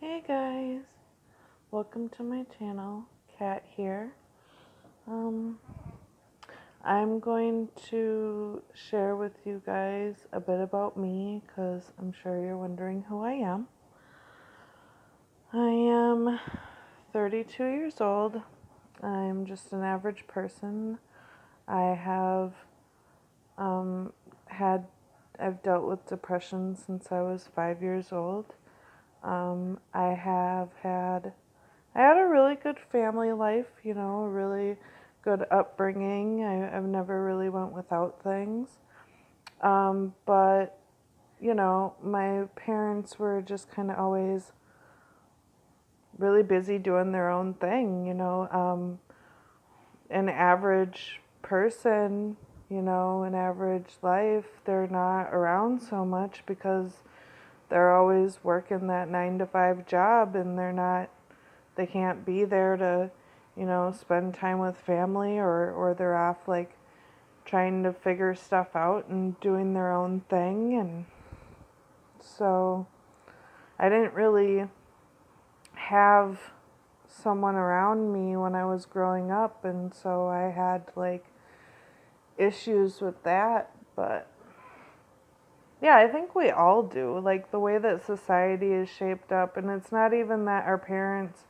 Hey guys, welcome to my channel. Kat here. Um, I'm going to share with you guys a bit about me because I'm sure you're wondering who I am. I am 32 years old. I'm just an average person. I have um, had I've dealt with depression since I was 5 years old. I had a really good family life, a really good upbringing. I've never really went without things. But, my parents were just kind of always really busy doing their own thing, An average person, an average life, they're not around so much because they're always working that 9 to 5 job and they can't be there to, spend time with family or they're off like trying to figure stuff out and doing their own thing. And so I didn't really have someone around me when I was growing up, and so I had like issues with that. But yeah, I think we all do, like the way that society is shaped up. And it's not even that our parents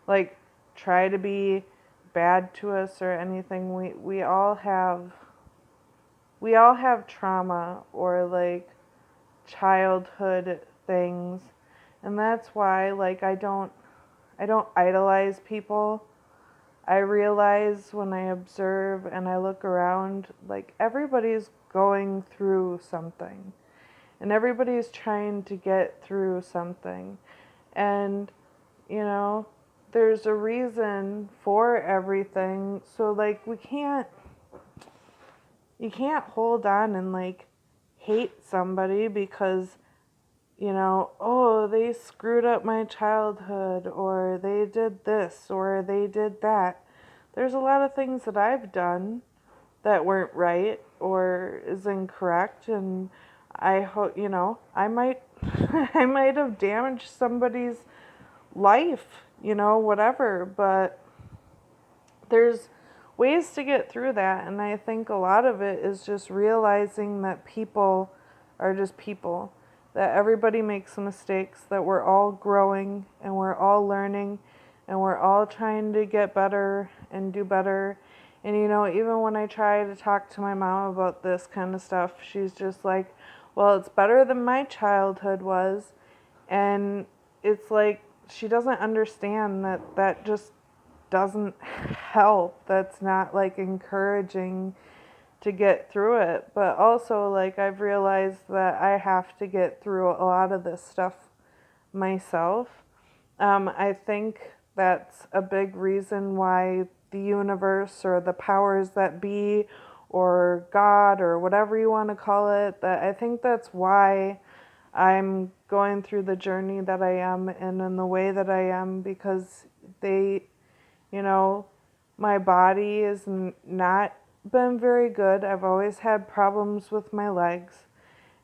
like try to be bad to us or anything. We all have trauma or like childhood things, and that's why like I don't idolize people. I realize when I observe and I look around, like everybody's going through something and everybody's trying to get through something. And there's a reason for everything. So like you can't hold on and like hate somebody because oh, they screwed up my childhood or they did this or they did that. There's a lot of things that I've done that weren't right or is incorrect, and I hope I might I might have damaged somebody's life, whatever, but there's ways to get through that. And I think a lot of it is just realizing that people are just people, that everybody makes mistakes, that we're all growing and we're all learning and we're all trying to get better and do better. And even when I try to talk to my mom about this kind of stuff, she's just like, well, it's better than my childhood was. And it's like she doesn't understand that just doesn't help. That's not like encouraging to get through it. But also, like, I've realized that I have to get through a lot of this stuff myself. I think that's a big reason why the universe or the powers that be or God or whatever you want to call it, that I think that's why I'm going through the journey that I am and in the way that I am, because my body has not been very good. I've always had problems with my legs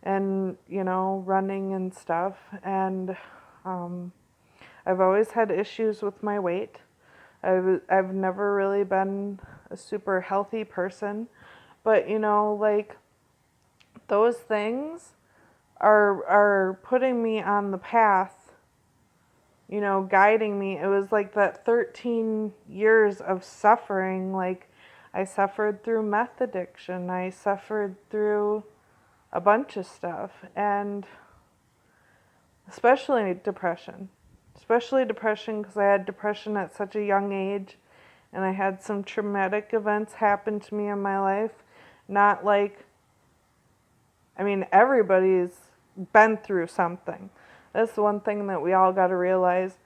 and, running and stuff. And I've always had issues with my weight. I've never really been a super healthy person. But, like those things are putting me on the path, guiding me. It was like that 13 years of suffering. Like I suffered through meth addiction. I suffered through a bunch of stuff, and especially depression. Especially depression because I had depression at such a young age, and I had some traumatic events happen to me in my life. Not like, everybody's been through something. That's the one thing that we all got to realize,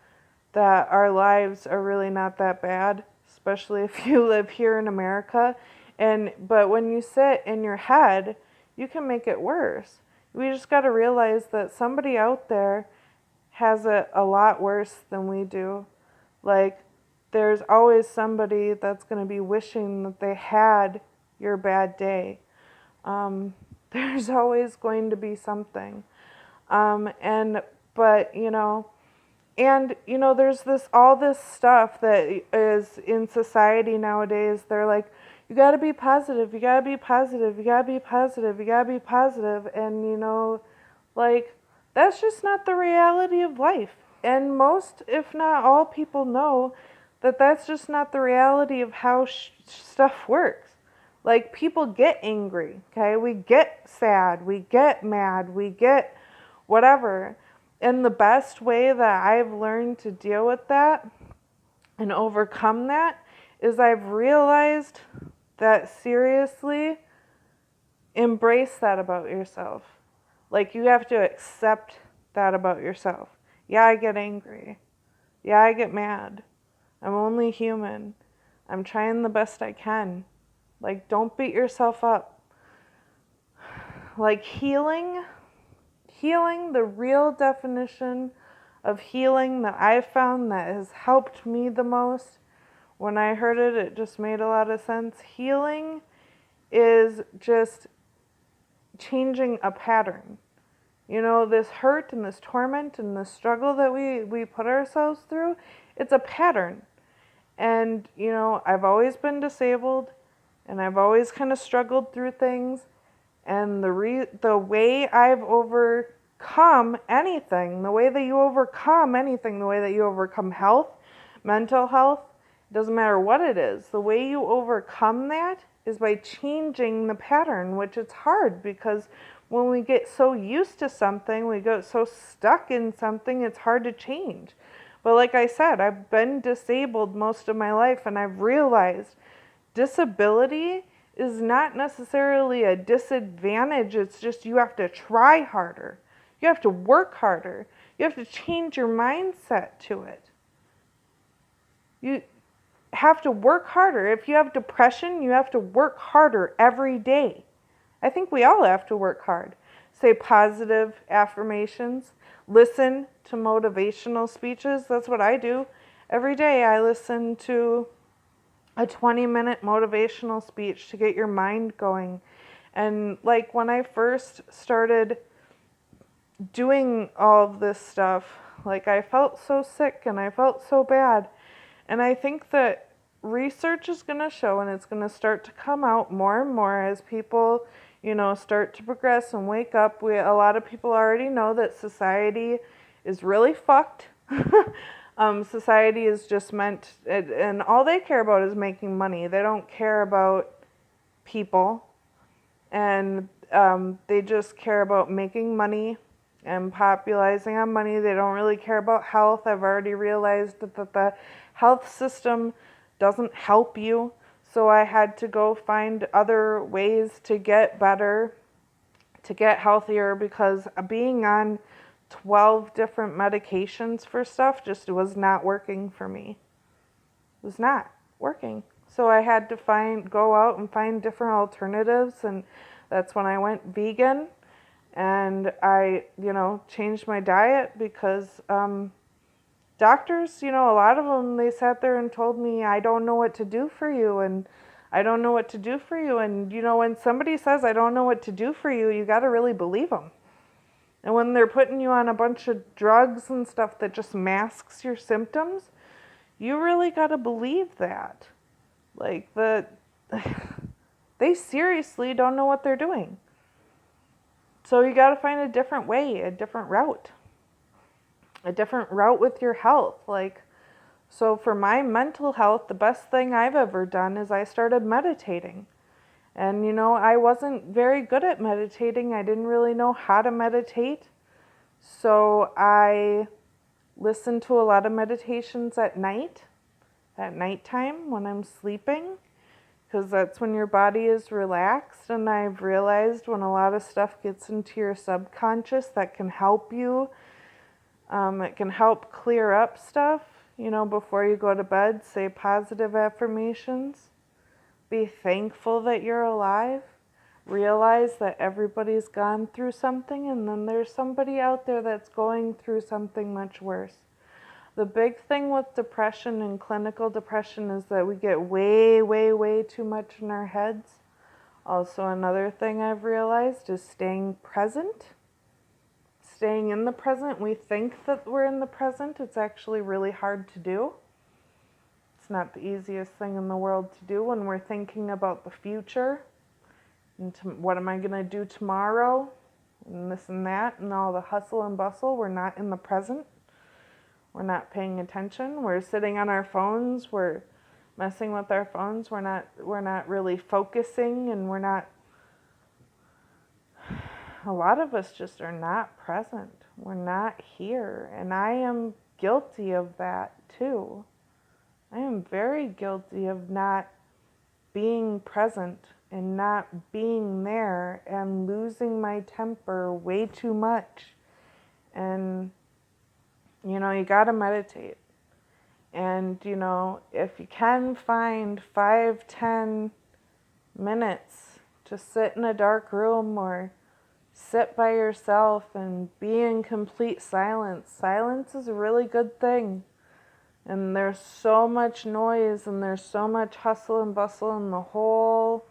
that our lives are really not that bad, especially if you live here in America. But when you sit in your head, you can make it worse. We just got to realize that somebody out there has it a lot worse than we do. Like, there's always somebody that's going to be wishing that they had your bad day. There's always going to be something. But And, there's all this stuff that is in society nowadays. They're like, you gotta be positive, you gotta be positive, you gotta be positive, you gotta be positive. And, like, that's just not the reality of life. And most, if not all, people know that that's just not the reality of how stuff works. Like, people get angry, okay? We get sad, we get mad, we get whatever. And the best way that I've learned to deal with that and overcome that is I've realized that, seriously, embrace that about yourself. Like, you have to accept that about yourself. Yeah, I get angry. Yeah, I get mad. I'm only human. I'm trying the best I can. Like, don't beat yourself up. Like, healing, the real definition of healing that I've found that has helped me the most, when I heard it, it just made a lot of sense. Healing is just changing a pattern. This hurt and this torment and this struggle that we put ourselves through, it's a pattern. And, I've always been disabled, and I've always kind of struggled through things. And the way I've overcome anything, the way that you overcome anything, the way that you overcome health, mental health, doesn't matter what it is, the way you overcome that is by changing the pattern, which it's hard because when we get so used to something, we get so stuck in something, it's hard to change. But like I said, I've been disabled most of my life, and I've realized disability is not necessarily a disadvantage. It's just you have to try harder. You have to work harder. You have to change your mindset to it. You have to work harder. If you have depression, you have to work harder every day. I think we all have to work hard. Say positive affirmations. Listen to motivational speeches. That's what I do. Every day I listen to a 20-minute motivational speech to get your mind going. And like when I first started doing all of this stuff, like I felt so sick and I felt so bad. And I think that research is going to show, and it's going to start to come out more and more as people, start to progress and wake up. A lot of people already know that society is really fucked. Society is just meant, and all they care about is making money. They don't care about people, and they just care about making money and popularizing on money. They don't really care about health. I've already realized that the health system doesn't help you, so I had to go find other ways to get better, to get healthier, because being on 12 different medications for stuff just was not working for me. It was not working. So I had to go out and find different alternatives, and that's when I went vegan, and I, changed my diet because doctors, a lot of them, they sat there and told me, I don't know what to do for you, and I don't know what to do for you. And, when somebody says, I don't know what to do for you, you got to really believe them. And when they're putting you on a bunch of drugs and stuff that just masks your symptoms, you really got to believe that. Like, they seriously don't know what they're doing. So you got to find a different way, a different route with your health. Like, so for my mental health, the best thing I've ever done is I started meditating. And, I wasn't very good at meditating. I didn't really know how to meditate. So I listened to a lot of meditations at nighttime when I'm sleeping, because that's when your body is relaxed. And I've realized when a lot of stuff gets into your subconscious, that can help you. It can help clear up stuff, before you go to bed. Say positive affirmations. Be thankful that you're alive. Realize that everybody's gone through something, and then there's somebody out there that's going through something much worse. The big thing with depression and clinical depression is that we get way, way, way too much in our heads. Also, another thing I've realized is staying present. staying in the present. We think that we're in the present. It's actually really hard to do. It's not the easiest thing in the world to do when we're thinking about the future. And what am I going to do tomorrow? And this and that and all the hustle and bustle. We're not in the present. We're not paying attention. We're sitting on our phones. We're messing with our phones. We're not really focusing, and a lot of us just are not present. We're not here. And I am guilty of that too. I am very guilty of not being present and not being there and losing my temper way too much. And, you got to meditate. And, if you can find 5-10 minutes to sit in a dark room or sit by yourself and be in complete silence. Silence is a really good thing. And there's so much noise and there's so much hustle and bustle in the whole,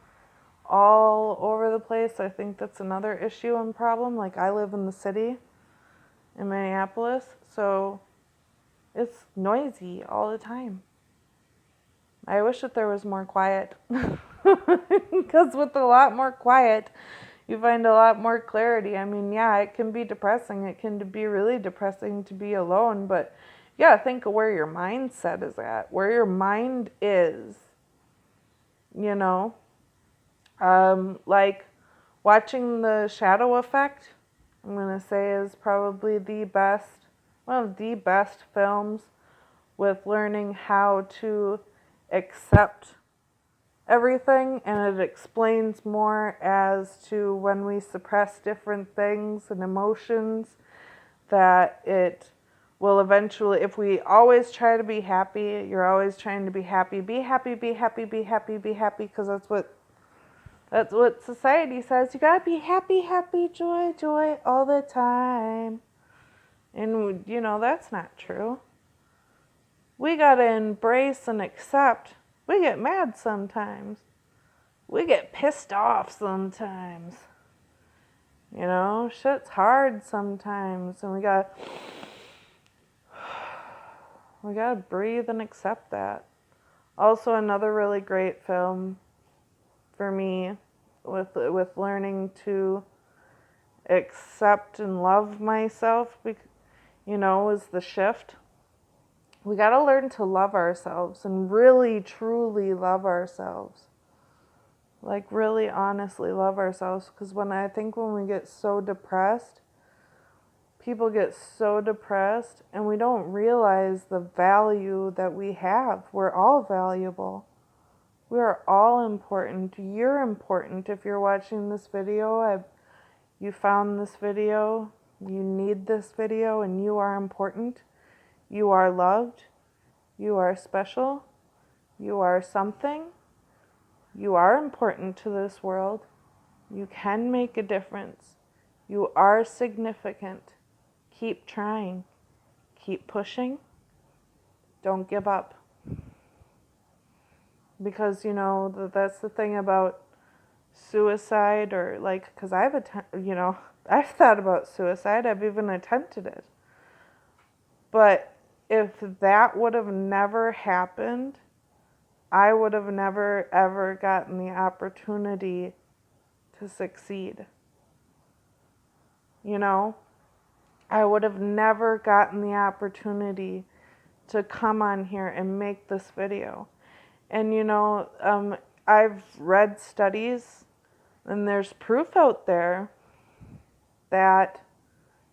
all over the place. I think that's another issue and problem. Like, I live in the city in Minneapolis, so it's noisy all the time. I wish that there was more quiet. Because with a lot more quiet, you find a lot more clarity. I mean, yeah, it can be depressing. It can be really depressing to be alone, but yeah, think of where your mindset is at, where your mind is, like watching The Shadow Effect, I'm going to say is probably one of the best films with learning how to accept everything, and it explains more as to when we suppress different things and emotions, that it will eventually, if we always try to be happy, you're always trying to be happy, be happy, be happy, be happy, be happy, because that's what society says. You gotta be happy, happy, joy, joy all the time. And, that's not true. We gotta embrace and accept. We get mad sometimes. We get pissed off sometimes. Shit's hard sometimes. And we gotta breathe and accept that. Also, another really great film for me with learning to accept and love myself, is The Shift. We got to learn to love ourselves and really, truly love ourselves. Like, really, honestly love ourselves. Because when we get so depressed, people get so depressed and we don't realize the value that we have. We're all valuable. We are all important. You're important. If you're watching this video, you found this video, you need this video, and you are important. You are loved. You are special. You are something. You are important to this world. You can make a difference. You are significant. Keep trying. Keep pushing. Don't give up. Because, that's the thing about suicide, or because I've thought about suicide. I've even attempted it. But if that would have never happened, I would have never, ever gotten the opportunity to succeed. I would have never gotten the opportunity to come on here and make this video. And, I've read studies, and there's proof out there that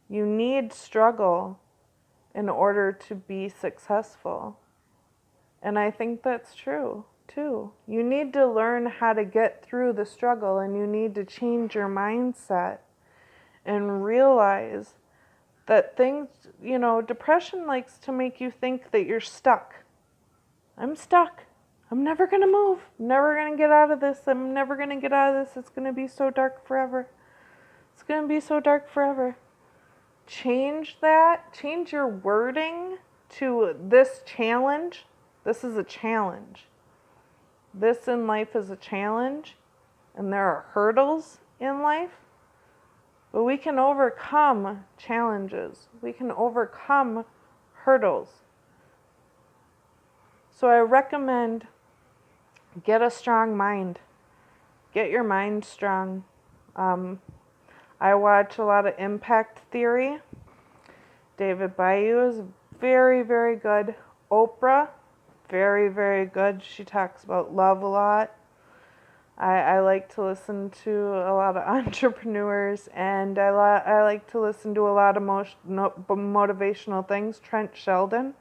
you need struggle in order to be successful. And I think that's true, too. You need to learn how to get through the struggle, and you need to change your mindset and realize that things, depression likes to make you think that you're stuck. I'm stuck. I'm never going to move. I'm never going to get out of this. I'm never going to get out of this. It's going to be so dark forever. It's going to be so dark forever. Change that. Change your wording to this challenge. This is a challenge. This in life is a challenge. And there are hurdles in life. But we can overcome challenges. We can overcome hurdles. So I recommend get a strong mind. Get your mind strong. I watch a lot of Impact Theory. David Bayou is very, very good. Oprah, very, very good. She talks about love a lot. I like to listen to a lot of entrepreneurs, and I like to listen to a lot of motivational things. Trent Sheldon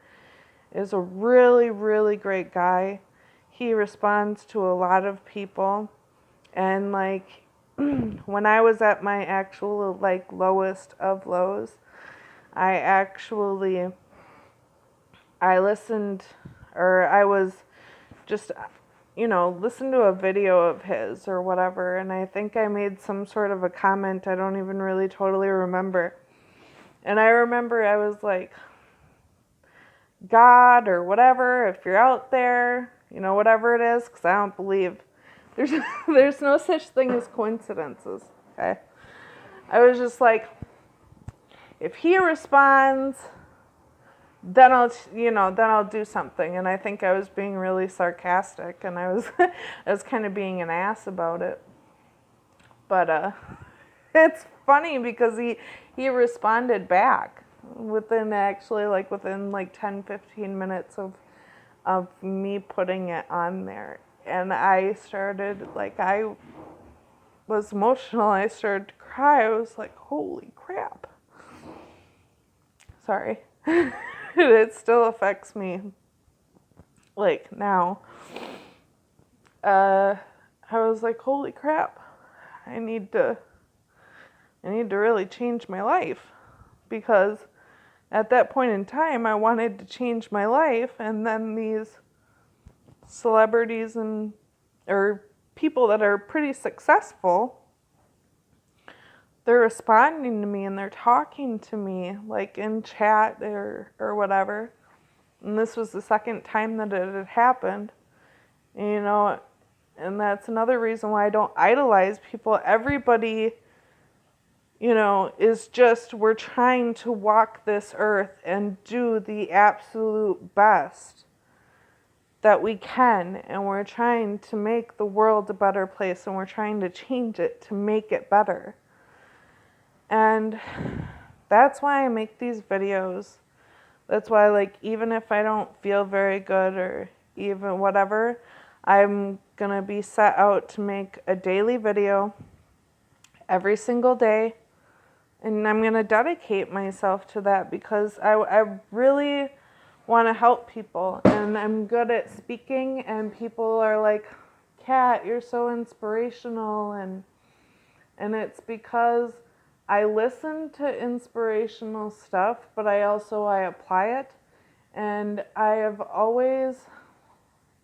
is a really, really great guy. He responds to a lot of people, and like when I was at my actual like lowest of lows, I listened, or I was just, listen to a video of his or whatever, and I think I made some sort of a comment. I don't even really totally remember. And I remember I was like, God or whatever, if you're out there, whatever it is, because I don't believe there's no such thing as coincidences, okay? I was just like, if he responds, then I'll do something. And I think I was being really sarcastic, and I was kind of being an ass about it. But it's funny because he responded back within 10-15 minutes of me putting it on there. And I was emotional. I started to cry. I was like, holy crap. Sorry. It still affects me, like, now. I was like, holy crap. I need to really change my life, because at that point in time, I wanted to change my life, and then these celebrities or people that are pretty successful, they're responding to me and they're talking to me like in chat or whatever. And this was the second time that it had happened. And that's another reason why I don't idolize people. Everybody, is just, we're trying to walk this earth and do the absolute best that we can, and we're trying to make the world a better place, and we're trying to change it to make it better. And that's why I make these videos. That's why, like, even if I don't feel very good or even whatever, I'm gonna be set out to make a daily video every single day. And I'm gonna dedicate myself to that, because I really want to help people, and I'm good at speaking, and people are like, Kat, you're so inspirational, and it's because I listen to inspirational stuff, but I apply it, and I have always,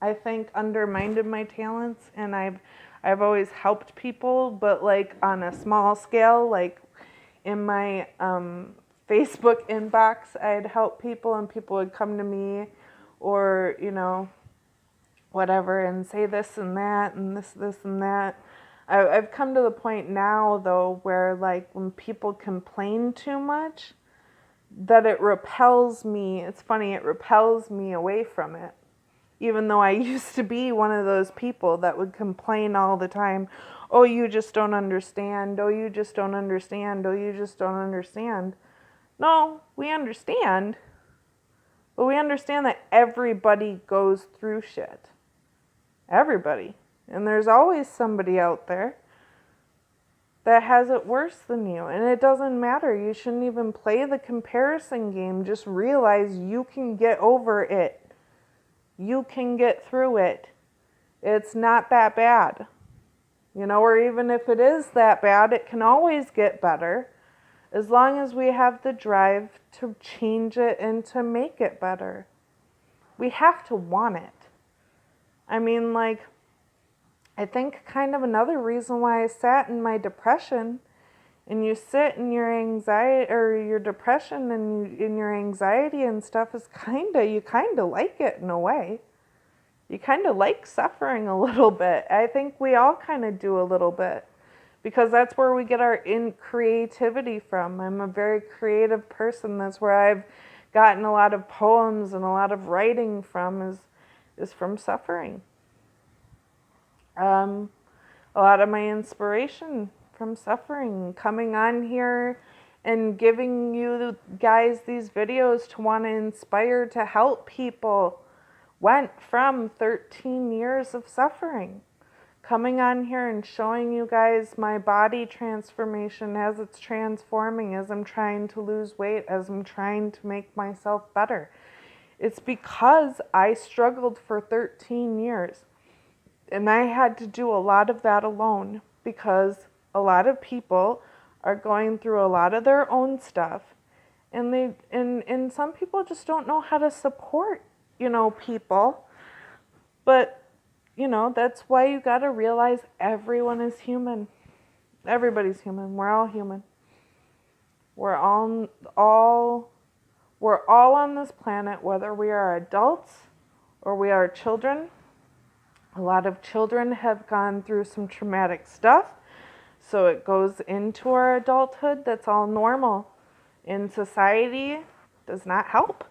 I think, undermined my talents, and I've always helped people, but like on a small scale, like in my Facebook inbox, I'd help people, and people would come to me, or whatever, and say this and that and this and that. I've come to the point now, though, where like when people complain too much, that it repels me. It's funny, it repels me away from it. Even though I used to be one of those people that would complain all the time. Oh, you just don't understand. Oh, you just don't understand. Oh, you just don't understand. No, we understand. But we understand that everybody goes through shit. Everybody. And there's always somebody out there that has it worse than you. And it doesn't matter. You shouldn't even play the comparison game. Just realize you can get over it. You can get through it. It's not that bad. Or even if it is that bad, it can always get better, as long as we have the drive to change it and to make it better. We have to want it. I mean, like, I think kind of another reason why I sat in my depression, and you sit in your anxiety or your depression and in your anxiety and stuff, is you kind of like it in a way. You kind of like suffering a little bit. I think we all kind of do a little bit, because that's where we get our creativity from. I'm a very creative person. That's where I've gotten a lot of poems and a lot of writing from is from suffering. A lot of my inspiration from suffering, coming on here and giving you guys these videos to want to inspire, to help people, went from 13 years of suffering. Coming on here and showing you guys my body transformation as it's transforming, as I'm trying to lose weight, as I'm trying to make myself better. It's because I struggled for 13 years. And I had to do a lot of that alone, because a lot of people are going through a lot of their own stuff. And some people just don't know how to support, people. But that's why you got to realize everyone is human. Everybody's human. We're all human. We're all on this planet, whether we are adults or we are children. A lot of children have gone through some traumatic stuff, so it goes into our adulthood. That's all normal. And society does not help.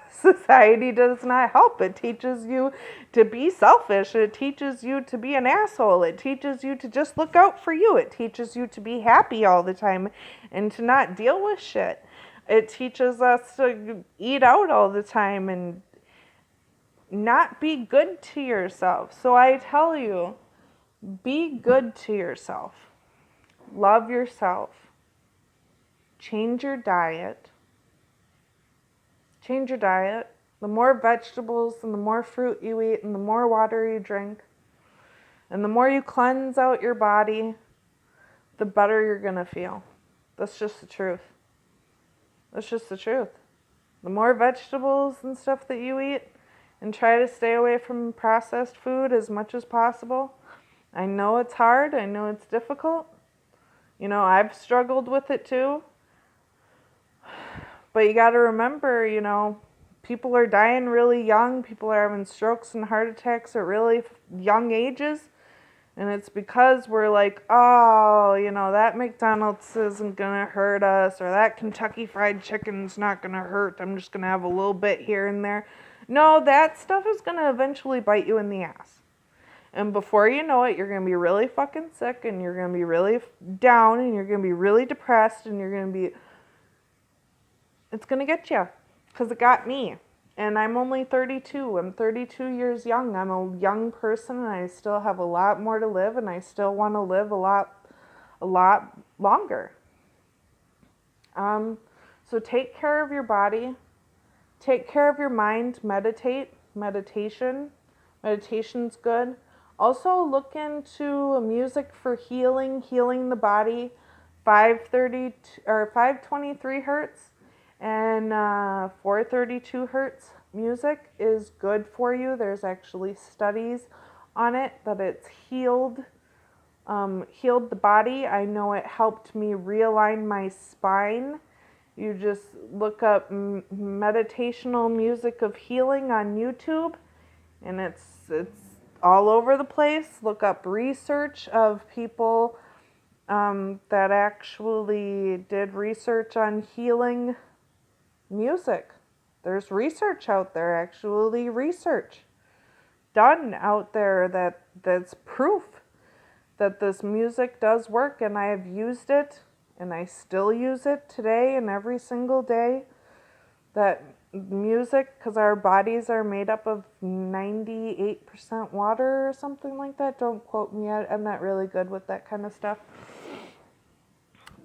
Society does not help. It teaches you to be selfish. It teaches you to be an asshole. It teaches you to just look out for you. It teaches you to be happy all the time and to not deal with shit. It teaches us to eat out all the time and not be good to yourself. So I tell you, be good to yourself. Love yourself. Change your diet. Change your diet. The more vegetables and the more fruit you eat and the more water you drink and the more you cleanse out your body, the better you're going to feel. That's just the truth. That's just the truth. The more vegetables and stuff that you eat, and try to stay away from processed food as much as possible. I know it's hard. I know it's difficult. I've struggled with it too. But you got to remember, people are dying really young. People are having strokes and heart attacks at really young ages. And it's because we're like, oh, that McDonald's isn't going to hurt us, or that Kentucky Fried Chicken's not going to hurt. I'm just going to have a little bit here and there. No, that stuff is going to eventually bite you in the ass. And before you know it, you're going to be really fucking sick, and you're going to be really down, and you're going to be really depressed, and it's going to get you. Because it got me. And I'm only 32. I'm 32 years young. I'm a young person, and I still have a lot more to live, and I still want to live a lot longer. So take care of your body. Take care of your mind. Meditate. Meditation's good. Also look into music for healing the body. 523 hertz and 432 hertz music is good for you. There's actually studies on it that it's healed the body. I know it helped me realign my spine. You just look up meditational music of healing on YouTube, and it's all over the place. Look up research of people that actually did research on healing music. There's research out there, actually research done out there that's proof that this music does work, and I have used it. And I still use it today and every single day. That music, because our bodies are made up of 98% water or something like that. Don't quote me. I'm not really good with that kind of stuff.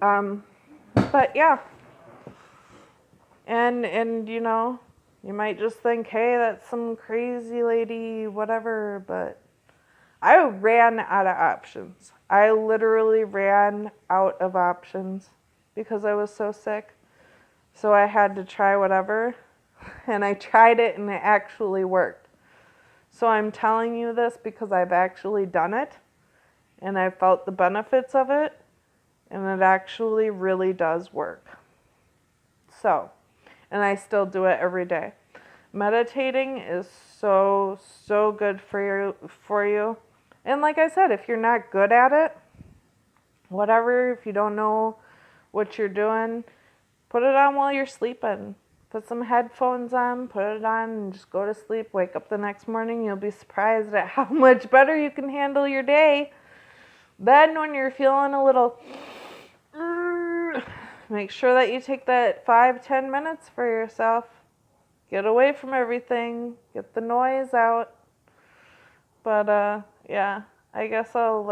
But yeah. And you might just think, hey, that's some crazy lady, whatever. But I ran out of options. I literally ran out of options because I was so sick. So I had to try whatever. And I tried it and it actually worked. So I'm telling you this because I've actually done it. And I felt the benefits of it. And it actually really does work. So, and I still do it every day. Meditating is so good for you. And like I said, if you're not good at it, whatever. If you don't know what you're doing, put it on while you're sleeping. Put some headphones on, put it on, and just go to sleep. Wake up the next morning. You'll be surprised at how much better you can handle your day. Then when you're feeling a little, make sure that you take that 5-10 minutes for yourself. Get away from everything. Get the noise out. But yeah, I guess I'll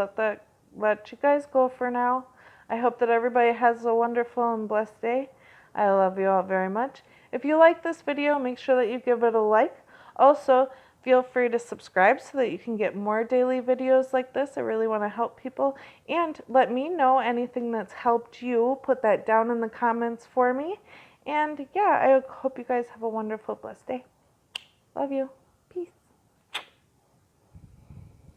let you guys go for now. I hope that everybody has a wonderful and blessed day. I love you all very much. If you like this video, make sure that you give it a like. Also, feel free to subscribe so that you can get more daily videos like this. I really want to help people. And let me know anything that's helped you. Put that down in the comments for me. And yeah, I hope you guys have a wonderful, blessed day. Love you.